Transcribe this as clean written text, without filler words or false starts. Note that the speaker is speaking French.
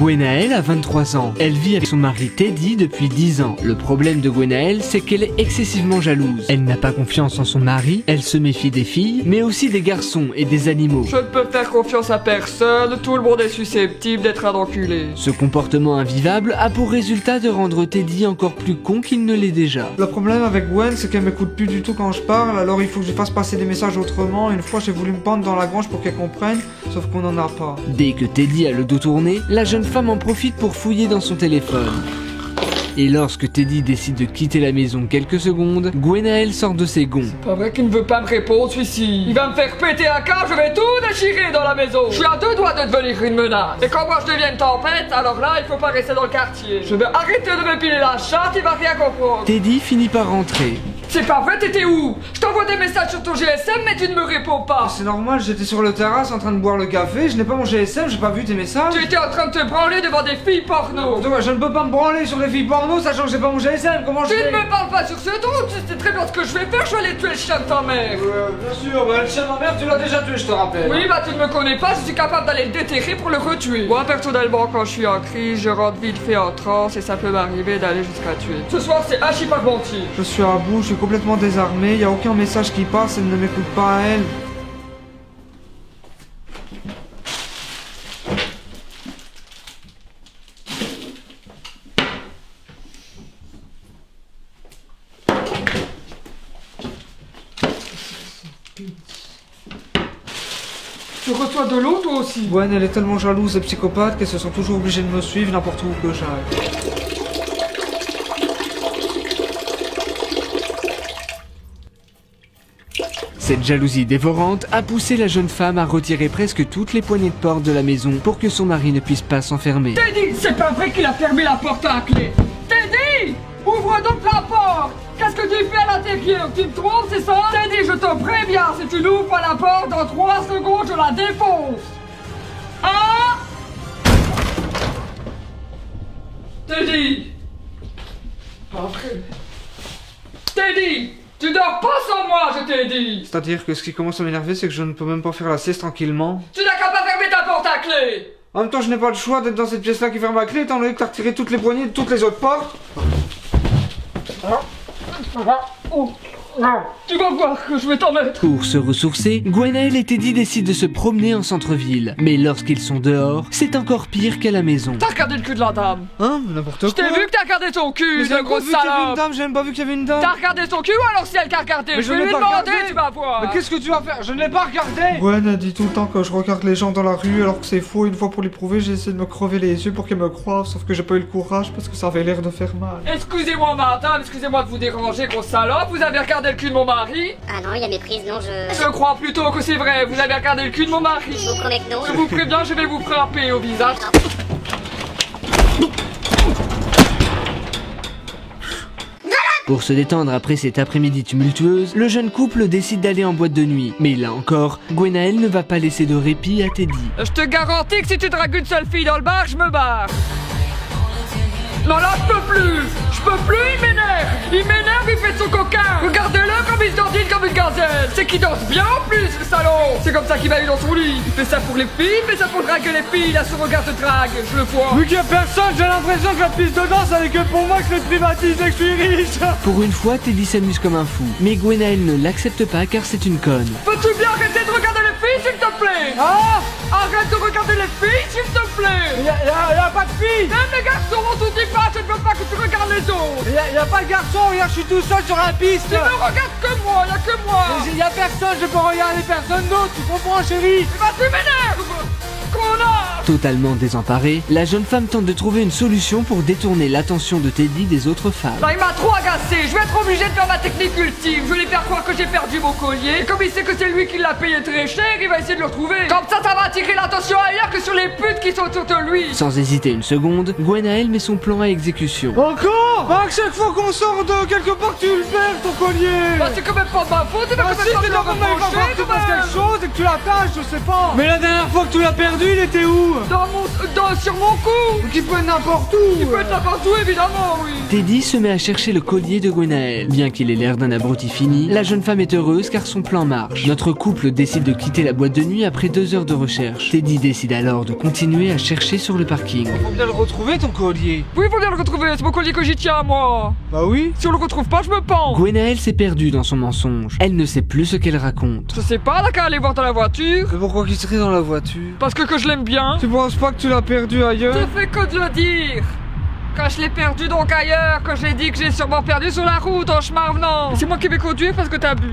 Gwenaëlle a 23 ans. Elle vit avec son mari Teddy depuis 10 ans. Le problème de Gwenaëlle, c'est qu'elle est excessivement jalouse. Elle n'a pas confiance en son mari, elle se méfie des filles, mais aussi des garçons et des animaux. Je ne peux faire confiance à personne, tout le monde est susceptible d'être un enculé. Ce comportement invivable a pour résultat de rendre Teddy encore plus con qu'il ne l'est déjà. Le problème avec Gwen, c'est qu'elle m'écoute plus du tout quand je parle, alors il faut que je fasse passer des messages autrement. Une fois, j'ai voulu me pendre dans la grange pour qu'elle comprenne, sauf qu'on n'en a pas. Dès que Teddy a le dos tourné, la jeune femme en profite pour fouiller dans son téléphone. Et lorsque Teddy décide de quitter la maison quelques secondes, Gwenaëlle sort de ses gonds. Pas vrai qu'il ne veut pas me répondre, celui-ci. Il va me faire péter un câble, je vais tout déchirer dans la maison. Je suis à 2 doigts de devenir une menace. Et quand moi je deviens une tempête, alors là, il faut pas rester dans le quartier. Je vais arrêter de me piler la chatte, il va rien comprendre. Teddy finit par rentrer. C'est pas vrai, t'étais où? Je t'envoie des messages sur ton GSM, mais tu ne me réponds pas. C'est normal, j'étais sur le terrasse en train de boire le café, je n'ai pas mon GSM, j'ai pas vu tes messages. Tu étais en train de te branler devant des filles porno. Je ne peux pas me branler sur les filles porno, sachant que j'ai pas mon GSM, comment je Tu fais? ne me parles pas sur ce ton, tu sais très bien ce que je vais faire, je vais aller tuer le chien de ta mère. Bien sûr, le chien de ma mère, tu l'as déjà tué, je te rappelle. Oui, bah tu ne me connais pas, je suis capable d'aller le déterrer pour le retuer. Moi, personnellement, quand je suis en crise, je rentre vite fait en transe et ça peut m'arriver d'aller jusqu'à tuer. Ce soir, c'est archi pas mentir. Je suis à bout, je suis complètement désarmé, y a aucun message qui passe, elle ne m'écoute pas à elle. Tu reçois de l'eau toi aussi? Gwen, elle est tellement jalouse et psychopathe qu'elle se sent toujours obligée de me suivre n'importe où que j'aille. Cette jalousie dévorante a poussé la jeune femme à retirer presque toutes les poignées de porte de la maison pour que son mari ne puisse pas s'enfermer. Teddy, c'est pas vrai qu'il a fermé la porte à la clé. Teddy, ouvre donc la porte. Qu'est-ce que tu fais à l'intérieur? Tu me trompes, c'est ça? Teddy, je te préviens, si tu n'ouvres pas la porte, dans 3 secondes, je la défonce. Hein? Teddy. Pas vrai. Teddy, tu dors pas sans moi, je t'ai dit. C'est-à-dire que ce qui commence à m'énerver, c'est que je ne peux même pas faire la sieste tranquillement. Tu n'as qu'à pas fermer ta porte à clé. En même temps, je n'ai pas le choix d'être dans cette pièce-là qui ferme à clé, étant donné que t'as retiré toutes les poignées de toutes les autres portes. Tu vas voir que je vais t'en mettre. Pour se ressourcer, Gwenaëlle et Teddy décident de se promener en centre-ville. Mais lorsqu'ils sont dehors, c'est encore pire qu'à la maison. T'as regardé le cul de la dame. Hein? N'importe quoi. Je t'ai vu que t'as regardé ton cul, de grosse salope. J'ai même pas vu qu'il y avait une dame. T'as regardé son cul ou alors c'est elle qui a regardé? Mais Je vais lui demander, tu vas voir. Mais qu'est-ce que tu vas faire? Je ne l'ai pas regardé. Gwen a dit tout le temps que je regarde les gens dans la rue alors que c'est faux. Une fois pour lui prouver, j'ai essayé de me crever les yeux pour qu'elle me croie, sauf que j'ai pas eu le courage parce que ça avait l'air de faire mal. Excusez-moi madame, excusez-moi de vous déranger, grosse salope. Vous avez regardé le cul de mon mari? Ah non, il y a méprise, non, Je crois plutôt que c'est vrai, vous avez regardé le cul de mon mari. Je vous promets que non. Je vous préviens, je vais vous frapper au visage. Pour se détendre après cette après-midi tumultueuse, le jeune couple décide d'aller en boîte de nuit. Mais là encore, Gwenaëlle ne va pas laisser de répit à Teddy. Je te garantis que si tu dragues une seule fille dans le bar, je me barre. Non là, je peux plus, il m'énerve, il fait de son coquin. Regardez-le comme il se dandine comme une gazelle. C'est qu'il danse bien en plus, le salon. C'est comme ça qu'il va aller dans son lit. Il fait ça pour les filles, il fait ça pour draguer les filles. Il a son regard de drague, je le vois. Vu qu'il y a personne, j'ai l'impression que la piste de danse elle est que pour moi que je l'ai privatisée, que je suis riche. Pour une fois, Teddy s'amuse comme un fou. Mais Gwenaëlle ne l'accepte pas car c'est une conne. Peux-tu bien arrêter de regarder les filles, s'il te plaît? Ah! Arrête de regarder les filles, s'il te plaît. Y a pas de fille! Même les garçons, on te dit pas, je ne veux pas que tu regardes les autres. Y a pas de garçon, regarde, je suis tout seul sur la piste! Tu ne regardes que moi, y'a que moi. Y a personne, je peux regarder personne d'autre, tu comprends, chérie? Eh ben, tu m'énerves. Connard. Totalement désemparée, la jeune femme tente de trouver une solution pour détourner l'attention de Teddy des autres femmes. Là, il m'a trop agacé, je vais être obligé de faire ma technique ultime. Je vais lui faire croire que j'ai perdu mon collier. Et comme il sait que c'est lui qui l'a payé très cher, il va essayer de le retrouver. Comme ça va attirer l'attention ailleurs que sur les putes qui sont autour de lui. Sans hésiter une seconde, Gwenaëlle met son plan à exécution. Encore? Bah, à chaque fois qu'on sort de quelque part, tu le perds ton collier. Bah c'est quand même pas de ma faute, c'est pas Bah, quand si, même c'est pas de normal, il va falloir que tu fasses quelque chose et que tu l'attaches, je sais pas. Mais la dernière fois que tu l'as perdu, il était où? Sur mon cou. Qui peut être n'importe où. Il peut être n'importe où, évidemment, oui. Teddy se met à chercher le collier de Gwenaël. Bien qu'il ait l'air d'un abruti fini, la jeune femme est heureuse car son plan marche. Notre couple décide de quitter la boîte de nuit après 2 heures de recherche. Teddy décide alors de continuer à chercher sur le parking. Faut bien le retrouver ton collier. Oui, faut bien le retrouver, c'est mon collier que j'y tiens, moi. Bah oui. Si on le retrouve pas, je me pends. Gwenaël s'est perdue dans son mensonge. Elle ne sait plus ce qu'elle raconte. Je sais pas, elle a qu'à aller voir dans la voiture. Mais pourquoi qu'il serait dans la voiture? Parce que je l'aime bien. Tu penses pas que tu l'as perdu ailleurs? Je fais que de le dire. Quand je l'ai perdu donc ailleurs, quand j'ai dit que j'ai sûrement perdu sur la route en chemin revenant. C'est moi qui vais conduire parce que t'as bu.